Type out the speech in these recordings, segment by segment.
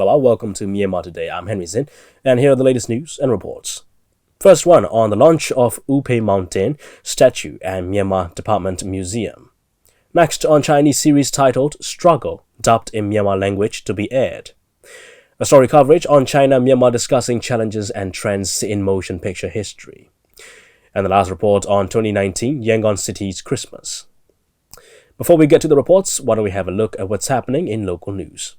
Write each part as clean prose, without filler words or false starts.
Mangalawa, welcome to Myanmar Today. I'm Henry Zin, and here are the latest news and reports. First one on the launch of Upei Mountain statue and Myanmar Department Museum. Next on Chinese series titled Struggle, dubbed in Myanmar language to be aired. A story coverage on China-Myanmar discussing challenges and trends in motion picture history. And the last report on 2019 Yangon City's Christmas. Before we get to the reports, why don't we have a look at what's happening in local news.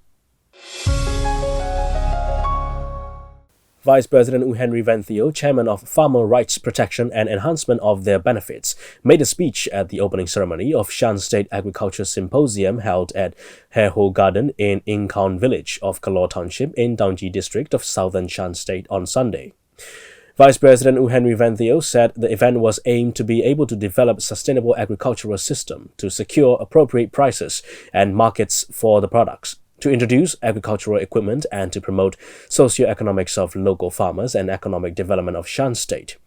Vice President Henry Zin, chairman of Farmer Rights Protection and Enhancement of Their Benefits, made a speech at the opening ceremony of Shan State Agriculture Symposium held at Hair-Ho Garden in Inkaun village of Kalor Township in Dangji district of southern Shan State on Sunday. Vice President Henry Zin said the event was aimed to be able to develop sustainable agricultural system to secure appropriate prices and markets for the products, to introduce agricultural equipment and to promote socio-economics of local farmers and economic development of Shan State.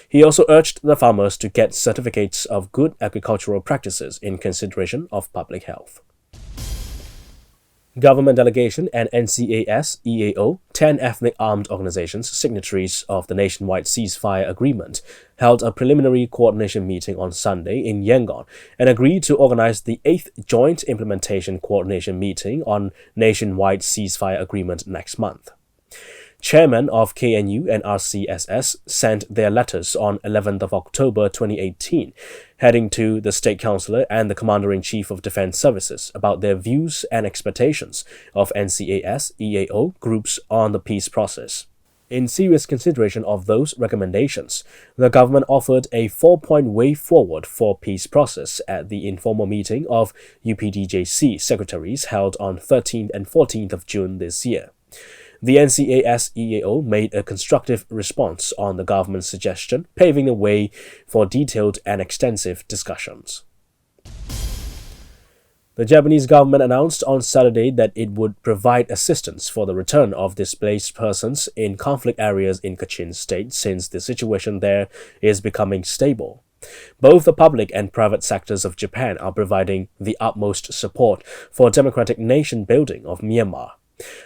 He also urged the farmers to get certificates of good agricultural practices in consideration of public health. Government delegation and NCAS, EAO, 10 ethnic armed organizations, signatories of the nationwide ceasefire agreement, held a preliminary coordination meeting on Sunday in Yangon and agreed to organize the 8th Joint Implementation Coordination Meeting on nationwide ceasefire agreement next month. Chairman of KNU and RCSS sent their letters on 11th of October 2018, heading to the State Councillor and the Commander-in-Chief of Defense Services about their views and expectations of NCAS, EAO groups on the peace process. In serious consideration of those recommendations, the government offered a 4-point way forward for peace process at the informal meeting of UPDJC secretaries held on 13th and 14th of June this year. The NCAS EAO made a constructive response on the government's suggestion, paving the way for detailed and extensive discussions. The Japanese government announced on Saturday that it would provide assistance for the return of displaced persons in conflict areas in Kachin State since the situation there is becoming stable. Both the public and private sectors of Japan are providing the utmost support for democratic nation building of Myanmar.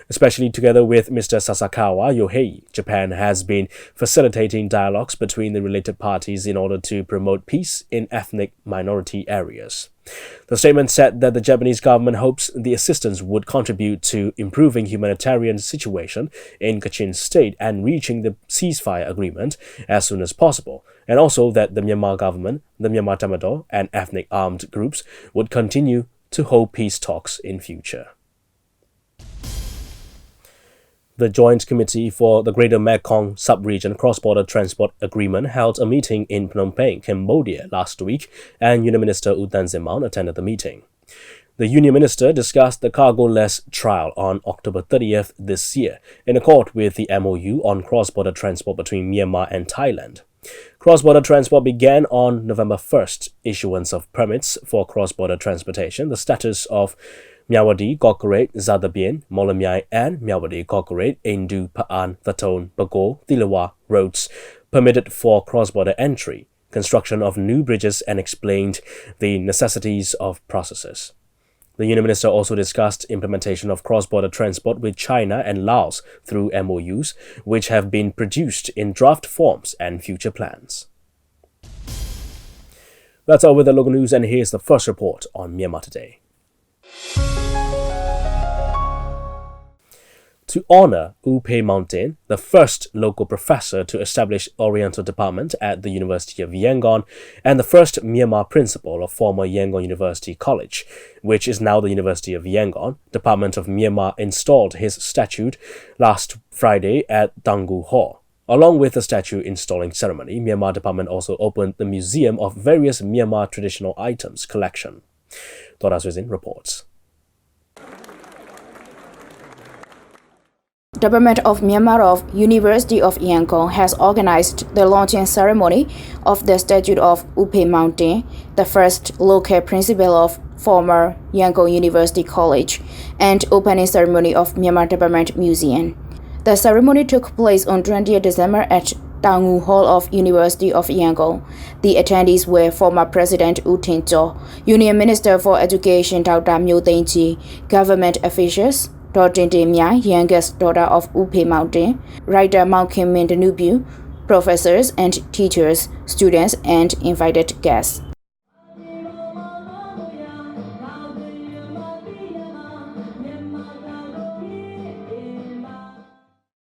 Especially together with Mr. Sasakawa Yohei, Japan has been facilitating dialogues between the related parties in order to promote peace in ethnic minority areas. The statement said that the Japanese government hopes the assistance would contribute to improving humanitarian situation in Kachin State and reaching the ceasefire agreement as soon as possible, and also that the Myanmar government, the Myanmar Tamador, and ethnic armed groups would continue to hold peace talks in future. The Joint Committee for the Greater Mekong Sub-Region Cross-Border Transport Agreement held a meeting in Phnom Penh, Cambodia last week, and Union Minister U Tan Zimmaung attended the meeting. The Union Minister discussed the cargo-less trial on October 30th this year, in accord with the MOU on cross-border transport between Myanmar and Thailand. Cross-border transport began on November 1st, issuance of permits for cross-border transportation, the status of Myawaddy, Kokorate, Zadabien, Molamyai, and Myawaddy, Kokorate, Indu, Pa'an, Thaton, Bago, Thilawa roads permitted for cross-border entry, construction of new bridges, and explained the necessities of processes. The Union Minister also discussed implementation of cross-border transport with China and Laos through MOUs, which have been produced in draft forms and future plans. That's all with the local news, and here's the first report on Myanmar Today. To honor Upei Mountain, the first local professor to establish Oriental Department at the University of Yangon and the first Myanmar principal of former Yangon University College, which is now the University of Yangon, Department of Myanmar installed his statue last Friday at Dangu Hall. Along with the statue installing ceremony, Myanmar Department also opened the Museum of Various Myanmar Traditional Items collection. DJ Zin reports. Government of Myanmar of University of Yangon has organized the launching ceremony of the statue of Upei Mountain, the first local principal of former Yangon University College, and opening ceremony of Myanmar Department Museum. The ceremony took place on 20th December at Dangu Hall of University of Yangon. The attendees were former President U Tin Chaw, Union Minister for Education Dr. Myo Taing-chi, government officials, Mya, youngest daughter of Upe Mountain, writer Maung, professors and teachers, students, and invited guests.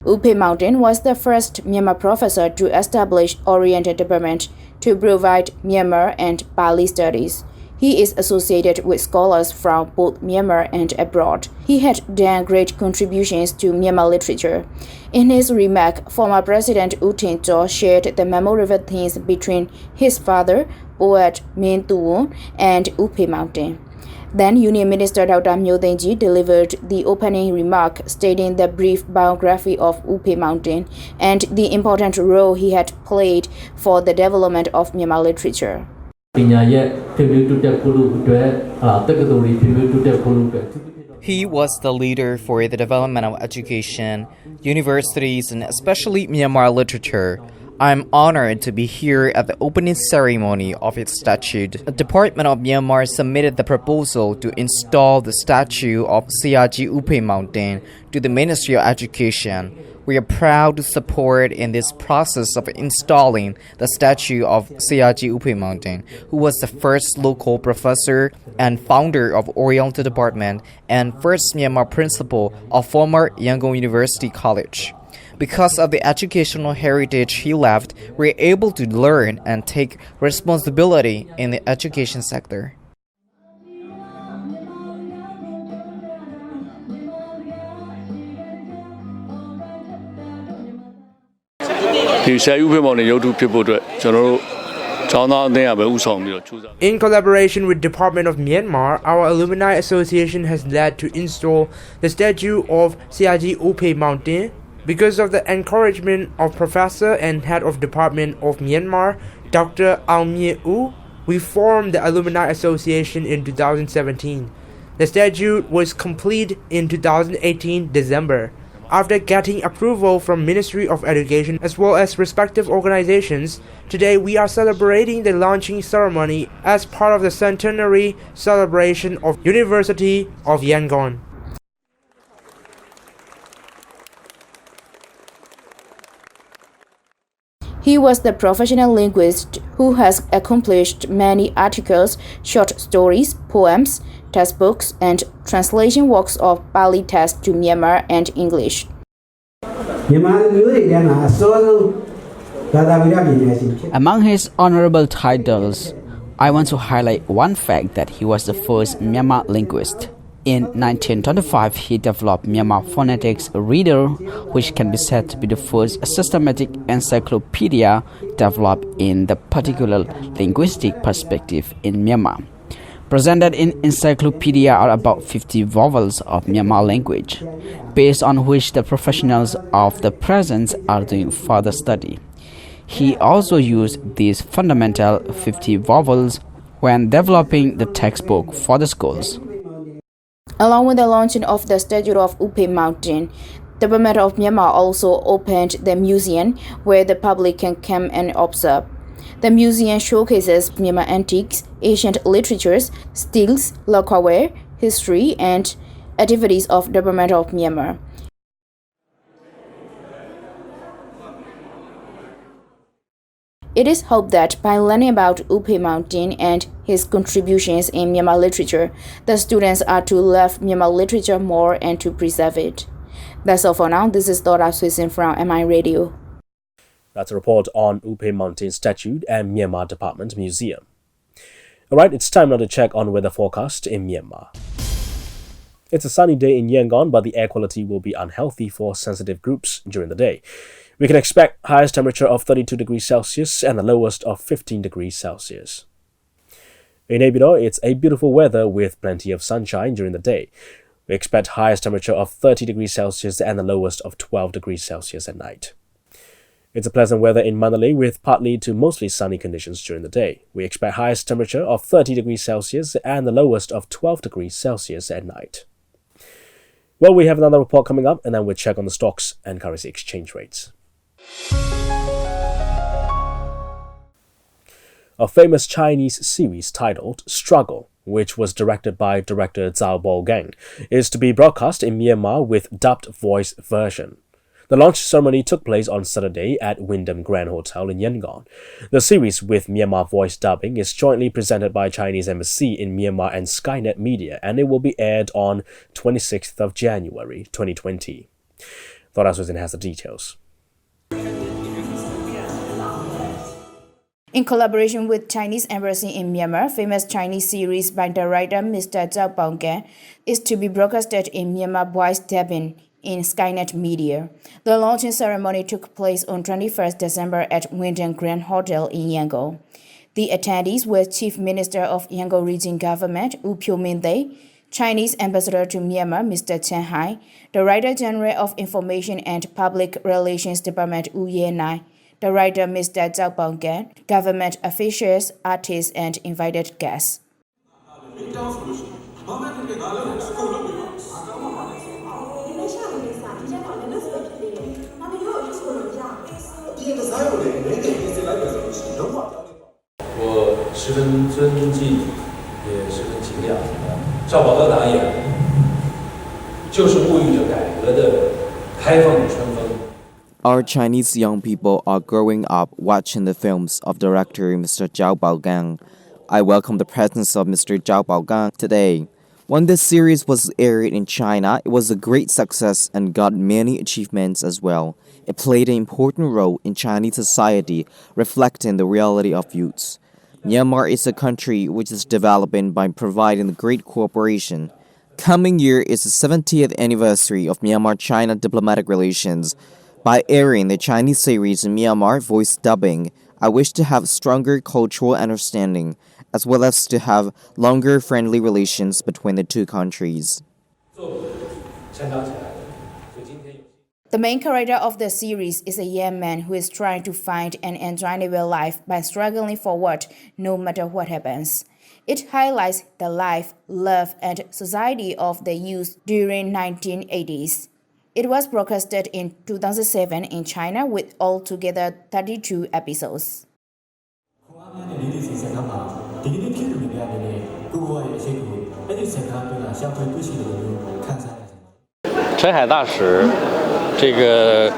Upe Mountain was the first Myanmar professor to establish Oriental Department to provide Myanmar and Bali studies. He is associated with scholars from both Myanmar and abroad. He had done great contributions to Myanmar literature. In his remark, former President U Tin Chaw shared the memorable things between his father, poet Min Tu, and Upe Mountain. Then Union Minister Dr. Myo Taing-ji delivered the opening remark stating the brief biography of Upe Mountain and the important role he had played for the development of Myanmar literature. He was the leader for the development of education, universities, and especially Myanmar literature. I'm honored to be here at the opening ceremony of its statue. The Department of Myanmar submitted the proposal to install the statue of Siaji Upe Mountain to the Ministry of Education. We are proud to support in this process of installing the statue of Siaji Upe Mountain, who was the first local professor and founder of Oriental Department and first Myanmar principal of former Yangon University College. Because of the educational heritage he left, we are able to learn and take responsibility in the education sector. In collaboration with Department of Myanmar, our Alumni Association has led to install the statue of Siaji Upe Mountain. Because of the encouragement of Professor and Head of Department of Myanmar, Dr. Aung Mye U, we formed the Alumni Association in 2017. The statue was complete in 2018 December. After getting approval from Ministry of Education as well as respective organizations, today we are celebrating the launching ceremony as part of the centenary celebration of University of Yangon. He was the professional linguist who has accomplished many articles, short stories, poems, textbooks, and translation works of Pali text to Myanmar and English. Among his honorable titles, I want to highlight one fact that he was the first Myanmar linguist. In 1925, he developed Myanmar Phonetics Reader, which can be said to be the first systematic encyclopedia developed in the particular linguistic perspective in Myanmar. Presented in encyclopedia are about 50 vowels of Myanmar language, based on which the professionals of the present are doing further study. He also used these fundamental 50 vowels when developing the textbook for the schools. Along with the launching of the statue of Upe Mountain, the government of Myanmar also opened the museum where the public can come and observe. The museum showcases Myanmar antiques, ancient literatures, stills, lacquerware, history, and activities of the government of Myanmar. It is hoped that by learning about Upe Mountain and his contributions in Myanmar literature, the students are to love Myanmar literature more and to preserve it. That's all for now. This is Dora Swissing from MI Radio. That's a report on Upe Mountain Statue and Myanmar Department Museum. Alright, it's time now to check on weather forecast in Myanmar. It's a sunny day in Yangon, but the air quality will be unhealthy for sensitive groups during the day. We can expect highest temperature of 32 degrees Celsius and the lowest of 15 degrees Celsius. In Naypyidaw, it's a beautiful weather with plenty of sunshine during the day. We expect highest temperature of 30 degrees Celsius and the lowest of 12 degrees Celsius at night. It's a pleasant weather in Mandalay with partly to mostly sunny conditions during the day. We expect highest temperature of 30 degrees Celsius and the lowest of 12 degrees Celsius at night. Well, we have another report coming up, and then we'll check on the stocks and currency exchange rates. a famous Chinese series titled Struggle, which was directed by director Zhao Baogang, is to be broadcast in Myanmar with dubbed voice version. The launch ceremony took place on Saturday at Wyndham Grand Hotel in Yangon. The series with Myanmar voice dubbing is jointly presented by Chinese Embassy in Myanmar and Skynet Media, and it will be aired on 26th of January 2020. Thoras Zin has the details. In collaboration with Chinese Embassy in Myanmar, famous Chinese series by director Mr. Zhao Baogang is to be broadcasted in Myanmar voice dubbing in Skynet Media. The launching ceremony took place on 21st December at Wyndham Grand Hotel in Yangon. The attendees were Chief Minister of Yangon Region Government, U Pyo-min-tae, Chinese Ambassador to Myanmar, Mr. Chen Hai, Director General of Information and Public Relations Department, U Ye-nai, Director Mr. Zhao Baogang, government officials, artists, and invited guests. Our Chinese young people are growing up watching the films of director Mr. Zhao Baogang. I welcome the presence of Mr. Zhao Baogang today. When this series was aired in China, it was a great success and got many achievements as well. It played an important role in Chinese society, reflecting the reality of youths. Myanmar is a country which is developing by providing great cooperation. Coming year is the 70th anniversary of Myanmar-China diplomatic relations. By airing the Chinese series in Myanmar voice dubbing, I wish to have stronger cultural understanding, as well as to have longer friendly relations between the two countries. The main character of the series is a young man who is trying to find an enjoyable life by struggling forward no matter what happens. It highlights the life, love, and society of the youth during 1980s. It was broadcasted in 2007 in China with altogether 32 episodes. 陈海大使这个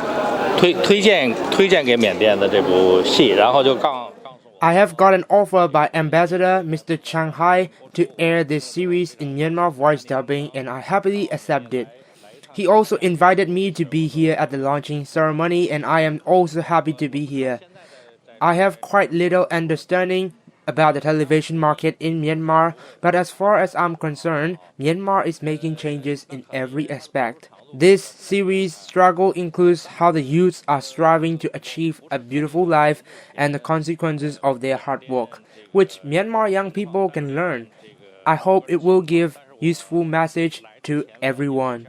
推荐给缅甸的这部戏，然后就告诉我 I have got an offer by Ambassador Mr. Chiang Hai to air this series in Myanmar voice dubbing, and I happily accepted. He also invited me to be here at the launching ceremony, and I am also happy to be here. I have quite little understanding about the television market in Myanmar, but as far as I'm concerned, Myanmar is making changes in every aspect. This series' struggle includes how the youths are striving to achieve a beautiful life and the consequences of their hard work, which Myanmar young people can learn. I hope it will give useful message to everyone.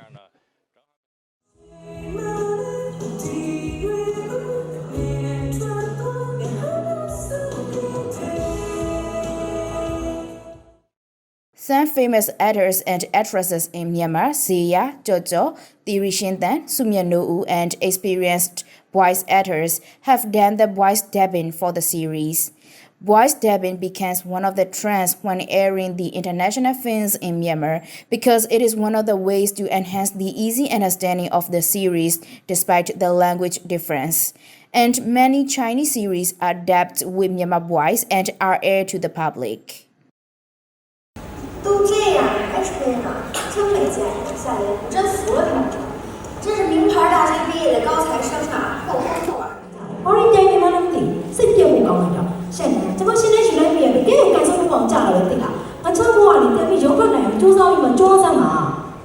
Some famous actors and actresses in Myanmar, Sia, Jojo, Thierry Shintan, Sumya Nou, and experienced voice actors have done the voice dubbing for the series. Voice dubbing becomes one of the trends when airing the international films in Myanmar because it is one of the ways to enhance the easy understanding of the series despite the language difference. And many Chinese series are dubbed with Myanmar voice and are aired to the public. 都这样还吹呢，真没见过，夏爷，我真服了他们。这是名牌大学毕业的高材生啊，后后啊！我人家你妈能顶，谁爹不高呢？现在这个现在学来面的，给人干什么光架了问题啦？俺这不啊，你爹比有可能就让你们装上嘛。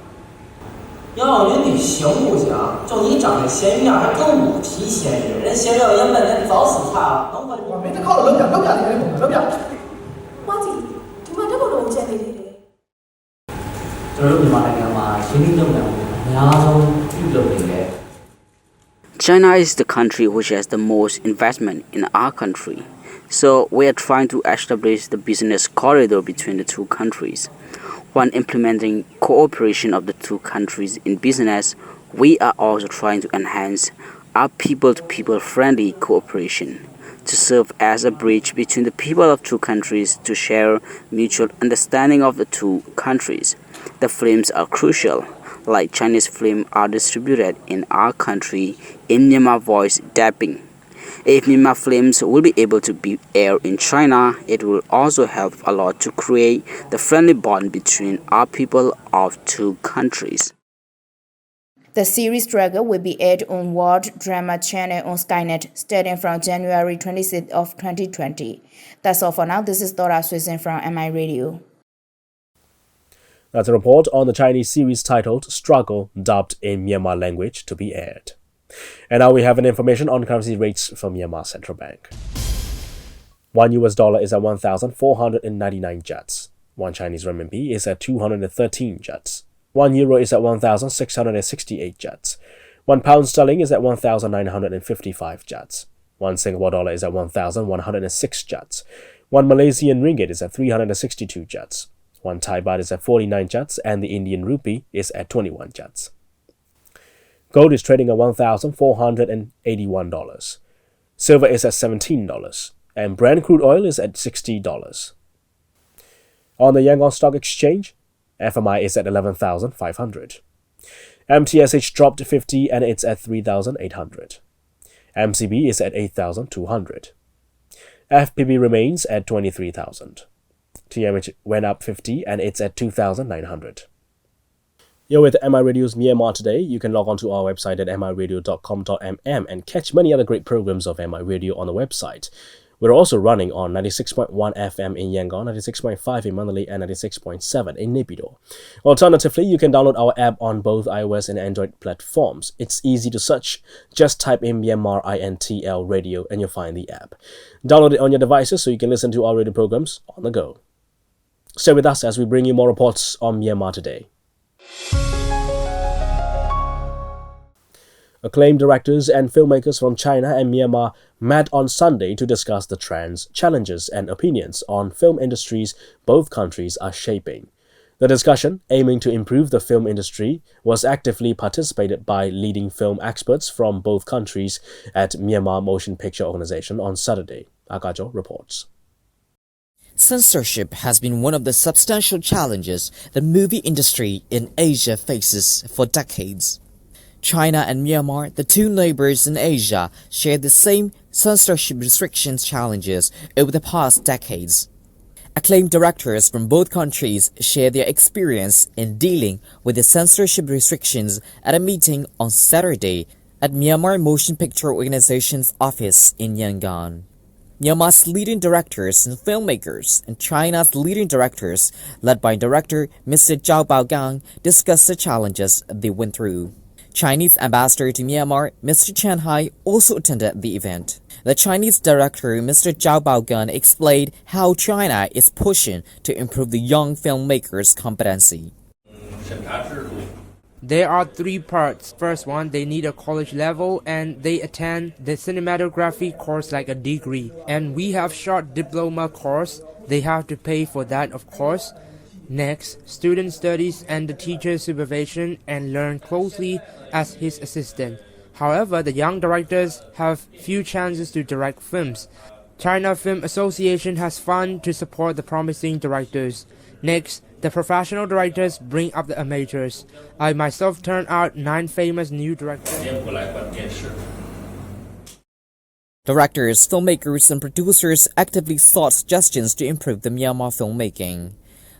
要人你行不行？就你长得咸鱼样，还跟我提咸鱼，人咸鱼要人本人早死菜了，能我没得靠了，冷表，冷表。我这，你妈这么多钱的。 China is the country which has the most investment in our country. So we are trying to establish the business corridor between the two countries. When implementing cooperation of the two countries in business, we are also trying to enhance are people-to-people friendly cooperation to serve as a bridge between the people of two countries to share mutual understanding of the two countries. The films are crucial, like Chinese films are distributed in our country in Myanmar voice dubbing. If Myanmar films will be able to be aired in China, it will also help a lot to create the friendly bond between our people of two countries. The series Struggle will be aired on World Drama Channel on Skynet starting from January 26th of 2020. That's all for now. This is Dora Susan from MI Radio. That's a report on the Chinese series titled Struggle, dubbed in Myanmar language to be aired. And now we have an information on currency rates from Myanmar Central Bank. $1 is at 1,499 kyats. 1 Chinese renminbi is at 213 kyats. 1 euro is at 1,668 kyats. 1 pound sterling is at 1,955 kyats. 1 Singapore dollar is at 1,106 kyats. 1 Malaysian ringgit is at 362 kyats. 1 Thai baht is at 49 kyats, and the Indian rupee is at 21 kyats. Gold is trading at $1,481. Silver is at $17, and Brent crude oil is at $60. On the Yangon Stock Exchange, FMI is at 11,500. MTSH dropped 50 and it's at 3,800. MCB is at 8,200. FPB remains at 23,000. TMH went up 50 and it's at 2,900. You're with MI Radio's Myanmar Today. You can log on to our website at miradio.com.mm and catch many other great programs of MI Radio on the website. We're also running on 96.1 FM in Yangon, 96.5 in Mandalay, and 96.7 in Naypyidaw. Alternatively, you can download our app on both iOS and Android platforms. It's easy to search. Just type in Myanmar INTL Radio and you'll find the app. Download it on your devices so you can listen to our radio programs on the go. Stay with us as we bring you more reports on Myanmar Today. Acclaimed directors and filmmakers from China and Myanmar met on Sunday to discuss the trends, challenges, and opinions on film industries both countries are shaping. The discussion, aiming to improve the film industry, was actively participated by leading film experts from both countries at Myanmar Motion Picture Organization on Saturday. Akajo reports. Censorship has been one of the substantial challenges the movie industry in Asia faces for decades. China and Myanmar, the two neighbors in Asia, share the same censorship restrictions challenges over the past decades. Acclaimed directors from both countries share their experience in dealing with the censorship restrictions at a meeting on Saturday at Myanmar Motion Picture Organization's office in Yangon. Myanmar's leading directors and filmmakers and China's leading directors, led by director Mr. Zhao Baogang, discussed the challenges they went through. Chinese ambassador to Myanmar, Mr. Chen Hai, also attended the event. The Chinese director, Mr. Zhao Baogang, explained how China is pushing to improve the young filmmakers' competency. There are 3 parts. First one, they need a college level and they attend the cinematography course like a degree. And we have short diploma course. They have to pay for that, of course. Next, student studies and the teacher's supervision and learn closely as his assistant. However, the young directors have few chances to direct films. China Film Association has funds to support the promising directors. Next, the professional directors bring up the amateurs. I myself turned out 9 famous new directors. Directors, filmmakers, and producers actively sought suggestions to improve the Myanmar filmmaking.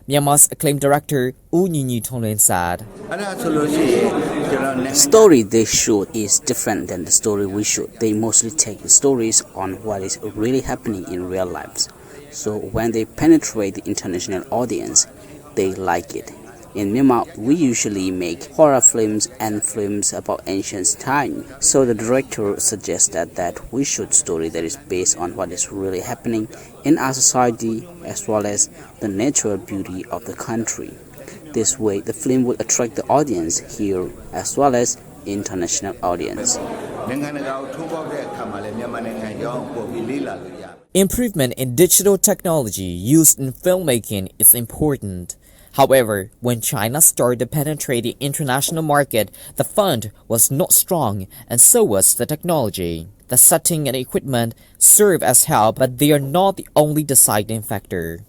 Myanmar's acclaimed director U Nyi Tonglin said, The story they shoot is different than the story we shoot. They mostly take the stories on what is really happening in real lives. So when they penetrate the international audience, they like it. In Myanmar, we usually make horror films and films about ancient time. So the director suggested that we shoot story that is based on what is really happening in our society as well as the natural beauty of the country. This way, the film will attract the audience here as well as international audience. Improvement in digital technology used in filmmaking is important. However, when China started to penetrate the international market, the fund was not strong, and so was the technology. The setting and equipment serve as help, but they are not the only deciding factor.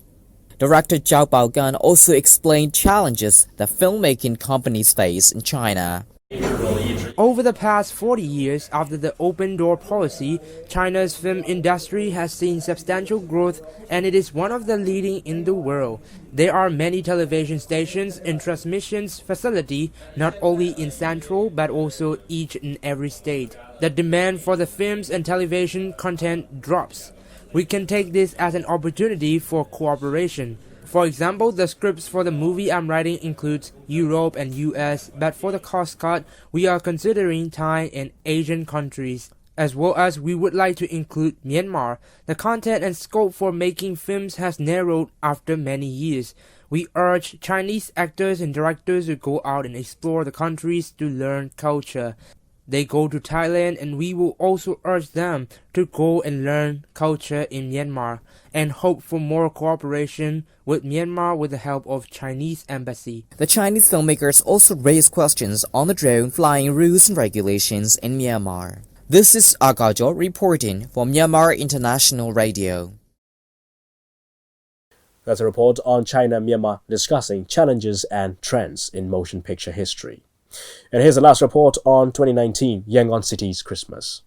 Director Zhao Baogan also explained challenges that filmmaking companies face in China. Over the past 40 years after the open door policy, China's film industry has seen substantial growth and it is one of the leading in the world. There are many television stations and transmissions facility not only in central but also each and every state. The demand for the films and television content drops. We can take this as an opportunity for cooperation. For example, the scripts for the movie I'm writing includes Europe and US, but for the cost cut, we are considering Thai and Asian countries, as well as we would like to include Myanmar. The content and scope for making films has narrowed after many years. We urge Chinese actors and directors to go out and explore the countries to learn culture. They go to Thailand and we will also urge them to go and learn culture in Myanmar and hope for more cooperation with Myanmar with the help of Chinese embassy. The Chinese filmmakers also raised questions on the drone flying rules and regulations in Myanmar. This is Agajo reporting for Myanmar International Radio. That's a report on China-Myanmar discussing challenges and trends in motion picture history. And here's the last report on 2019 Yangon City's Christmas.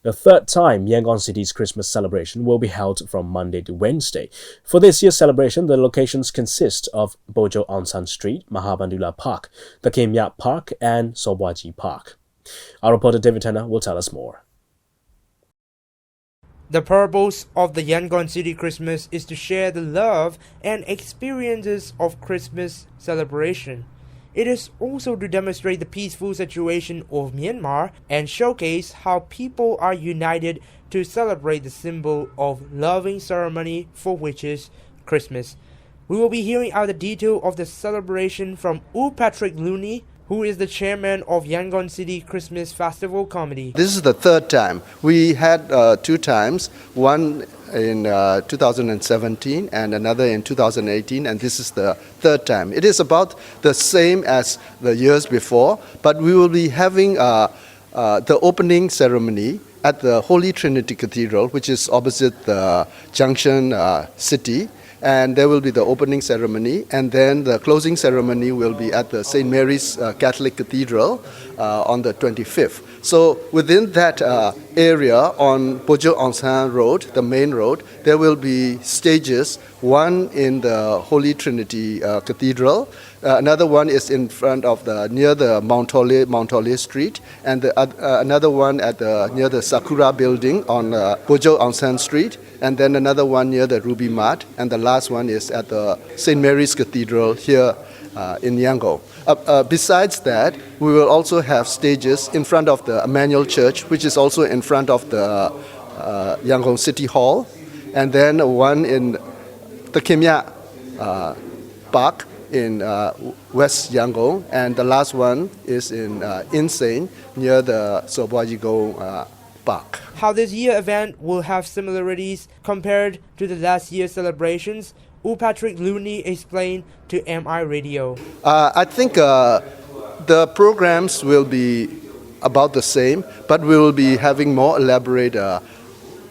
The third time Yangon City's Christmas celebration will be held from Monday to Wednesday. For this year's celebration, the locations consist of Bojo Onsan Street, Mahabandula Park, the Kim Yap Park, and Sobwaji Park. Our reporter David Tanner will tell us more. The purpose of the Yangon City Christmas is to share the love and experiences of Christmas celebration. It is also to demonstrate the peaceful situation of Myanmar and showcase how people are united to celebrate the symbol of loving ceremony for which is Christmas. We will be hearing out the detail of the celebration from Patrick Looney, who is the chairman of Yangon City Christmas Festival Committee. This is the third time. We had two times, one in 2017 and another in 2018, and this is the third time. It is about the same as the years before, but we will be having the opening ceremony at the Holy Trinity Cathedral, which is opposite the Junction City. And there will be the opening ceremony, and then the closing ceremony will be at the St. Mary's Catholic Cathedral on the 25th. So within that area on Bojo Onsan Road, the main road, there will be stages, one in the Holy Trinity Cathedral, another one is in front of near the Mount Tole Street, and another one at near the Sakura building on Bojo Onsan Street, and then another one near the Ruby Mart, and the last one is at the St. Mary's Cathedral here in Yangon. Besides that, we will also have stages in front of the Emmanuel Church, which is also in front of the Yangon City Hall, and then one in the Kimya Park in West Yangon, and the last one is in Insane near the Sobwajigo Park. How this year event will have similarities compared to the last year's celebrations, Patrick Looney explained to MI Radio. I think the programs will be about the same, but we will be having more elaborate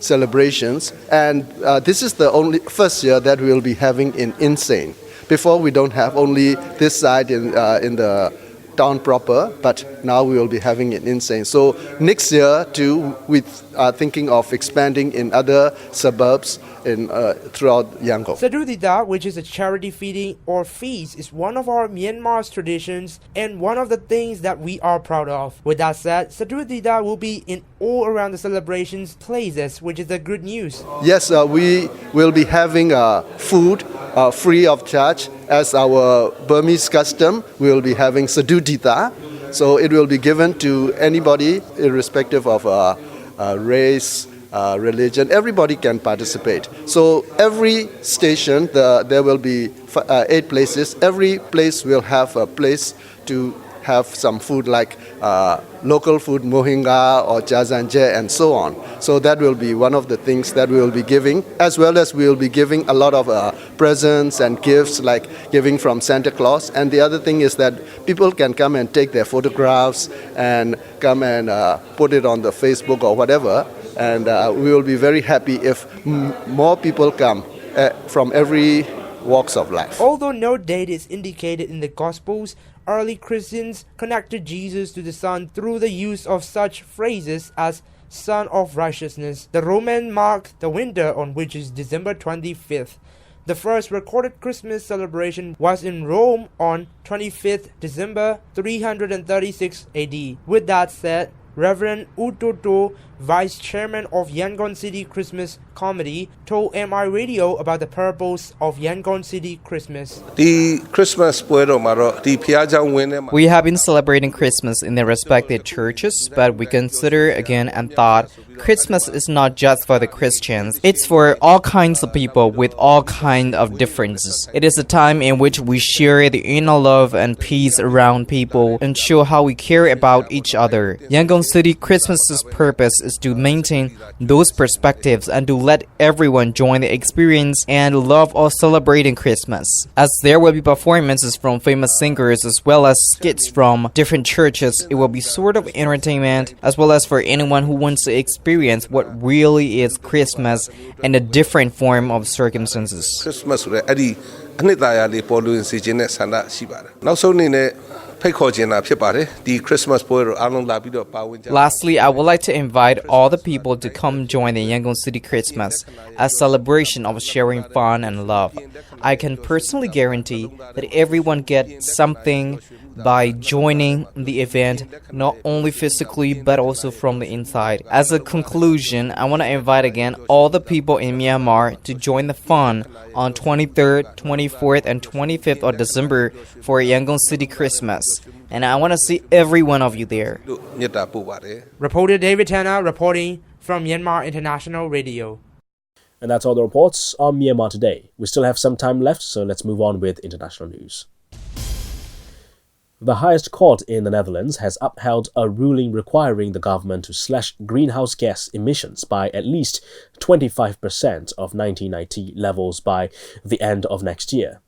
celebrations. And this is the only first year that we will be having in Insane. Before we don't have only this side in the town proper, but now we will be having it Insane. So next year too, we are thinking of expanding in other suburbs throughout Yangon. Sadudida, which is a charity feeding or feast, is one of our Myanmar's traditions and one of the things that we are proud of. With that said, Sadudida will be in all around the celebrations places, which is the good news. Yes, we will be having food free of charge. As our Burmese custom, we will be having Sadudida. So it will be given to anybody, irrespective of race, religion. Everybody can participate. So every station, there will be 8 places. Every place will have a place to have some food like local food, mohinga or jazanje and so on. So that will be one of the things that we will be giving, as well as we will be giving a lot of presents and gifts, like giving from Santa Claus. And the other thing is that people can come and take their photographs and come and put it on the Facebook or whatever. And we will be very happy if more people come from every walks of life. Although no date is indicated in the Gospels, early Christians connected Jesus to the Son through the use of such phrases as Son of Righteousness. The Roman mark the winter on which is December 25th. The first recorded Christmas celebration was in Rome on 25th December 336 AD. With that said, Reverend Utoto, Vice Chairman of Yangon City Christmas Committee, told MI Radio about the purpose of Yangon City Christmas. The Christmas We have been celebrating Christmas in their respective churches, but we consider again and thought Christmas is not just for the Christians. It's for all kinds of people with all kinds of differences. It is a time in which we share the inner love and peace around people and show how we care about each other. Yangon City Christmas's purpose is to maintain those perspectives and to let everyone join the experience and love of celebrating Christmas. As there will be performances from famous singers as well as skits from different churches, it will be sort of entertainment as well as for anyone who wants to experience what really is Christmas in a different form of circumstances. Christmas Lastly, I would like to invite all the people to come join the Yangon City Christmas, a celebration of sharing fun and love. I can personally guarantee that everyone gets something by joining the event, not only physically but also from the inside. As a conclusion, I want to invite again all the people in Myanmar to join the fun on 23rd, 24th, and 25th of December for Yangon City Christmas. And I want to see every one of you there. Reporter David Tanner reporting from Myanmar International Radio. And that's all the reports on Myanmar Today. We still have some time left, so let's move on with international news. The highest court in the Netherlands has upheld a ruling requiring the government to slash greenhouse gas emissions by at least 25% of 1990 levels by the end of next year.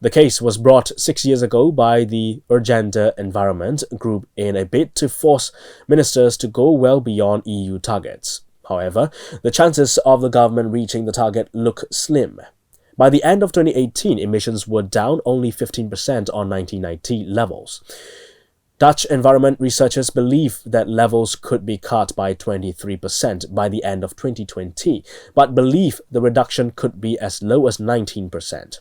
The case was brought 6 years ago by the Urgenda Environment Group in a bid to force ministers to go well beyond EU targets. However, the chances of the government reaching the target look slim. By the end of 2018, emissions were down only 15% on 1990 levels. Dutch environment researchers believe that levels could be cut by 23% by the end of 2020, but believe the reduction could be as low as 19%.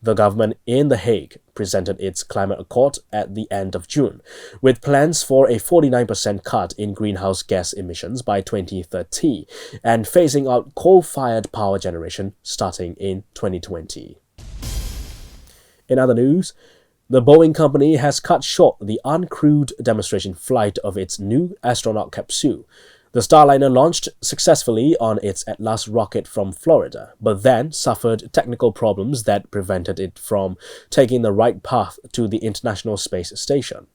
The government in The Hague presented its climate accord at the end of June, with plans for a 49% cut in greenhouse gas emissions by 2030 and phasing out coal-fired power generation starting in 2020. In other news, the Boeing company has cut short the uncrewed demonstration flight of its new astronaut capsule. The Starliner launched successfully on its Atlas rocket from Florida, but then suffered technical problems that prevented it from taking the right path to the International Space Station.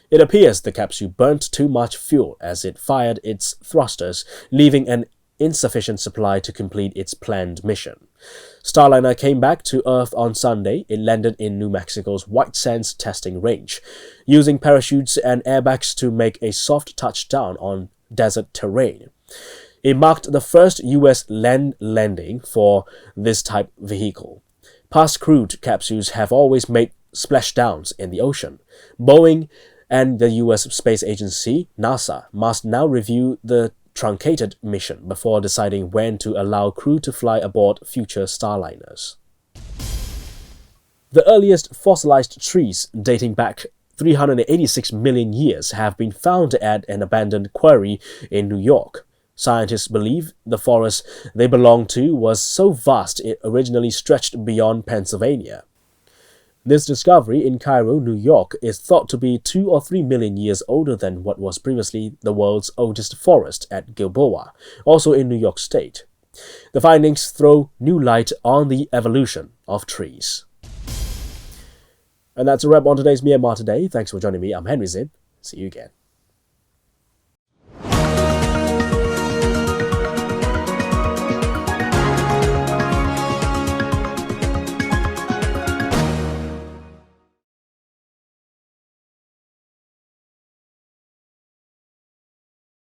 It appears the capsule burnt too much fuel as it fired its thrusters, leaving an insufficient supply to complete its planned mission. Starliner came back to Earth on Sunday. It landed in New Mexico's White Sands testing range, using parachutes and airbags to make a soft touchdown on desert terrain. It marked the first U.S. land landing for this type vehicle. Past crewed capsules have always made splashdowns in the ocean. Boeing and the U.S. Space Agency, NASA, must now review the truncated mission before deciding when to allow crew to fly aboard future Starliners. The earliest fossilized trees, dating back 386 million years, have been found at an abandoned quarry in New York. Scientists believe the forest they belong to was so vast it originally stretched beyond Pennsylvania. This discovery in Cairo, New York, is thought to be 2 or 3 million years older than what was previously the world's oldest forest at Gilboa, also in New York State. The findings throw new light on the evolution of trees. And that's a wrap on today's Myanmar Today. Thanks for joining me. I'm Henry Zin. See you again.